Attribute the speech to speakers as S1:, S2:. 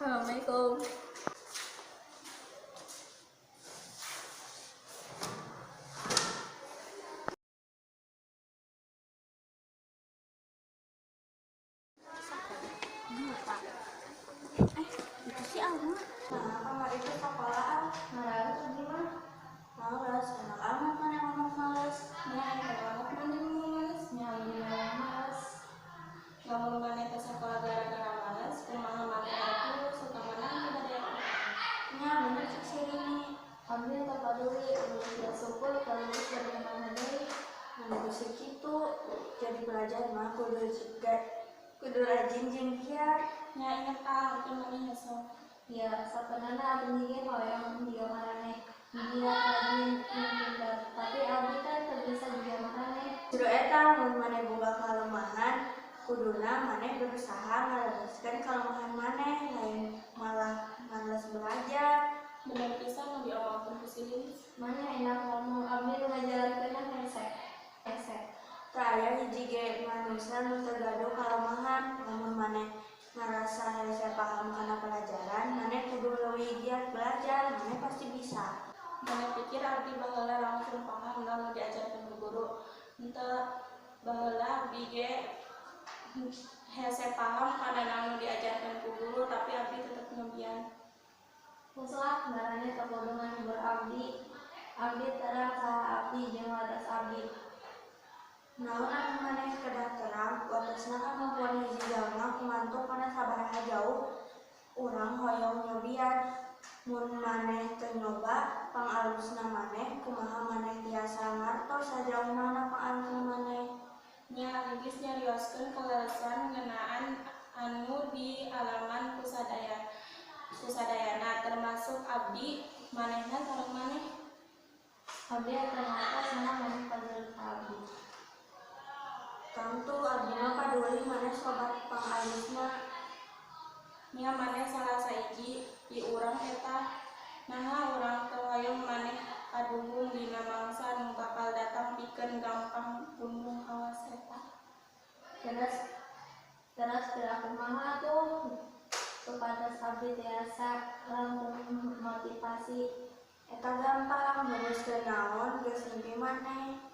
S1: Assalamualaikum. Itu si Alma.
S2: Nah, kamar itu sekolah.
S1: Males gimana?
S2: Males, enak amat mana ngomong males.
S1: Ya, enak banget mana ngomong males. Ya, ini males. Ngomong mana ke sekolah gara-gara males. Kumaha mana aku suka mana tidak ada.
S2: Ya, bener sih ini.
S1: Ambil tak peduli, udah syukur kalau dari mana deh.
S2: Nah, bisa gitu. Jadi pelajar mah kudu rajin jeung giat.
S1: Ya, ingat itu mana nyesel. Ya, sebenarnya abdi ge hoyong dia marane. Dia rajin pintar, tapi abdi kan terbisa juga marane.
S2: Kudu eta mun maneh boga kalemahan, kuduna maneh berusaha ngaleruskeun kalemahan maneh, lain malah males belajar.
S1: Bener pisan mau diomongkeun ku si Lilis. Mana enak ngomong abdi nu ngajarankeunna hese.
S2: Teu aya hiji ge manusia nu teu gaduh kalemahan, lamun maneh ngarasa hese paham kana pelajaran, maneh kudu leuwih giat belajar, maneh pasti bisa.
S1: Mana pikir abdi baheula langsung paham lalu diajarkeun ku guru. Henteu baheula abdi ge hese paham kana anu diajarkeun ku guru, tapi abdi tetep nyobian. Puslah ngaranna kebodohan berabdi. Abdi terang saha abdi jeung wadas abdi.
S2: Naon anu maneh kedah terang, watesna kemampuan hiji jalma kumantuk kana sabaraha jauh urang hoyong nyobian. Mun maneh teu nyoba, pangalusna maneh kumaha maneh tiasa ngartos sajauh mana pangalusna maneh.
S1: Nya Lilis nyarioskeun kaleresan ngeunaan anu dialaman ku sadayana termasuk abdi. Manehna sareng maneh. Abdi ternyata sana maneh padahal abdi.
S2: Tangtu abdi mah paduli maneh sobat pangalusna.
S1: Nya maneh salah saiji di urang eta. Naha urang teu hoyong maneh kaduhung dina mangsa nu bakal datang pikeun gampang pundung awas eta. Terus kumaha tuh supados abdi tiasa langgeng motivasi.
S2: Eta gampang, lulus teu naon geus mimpi maneh.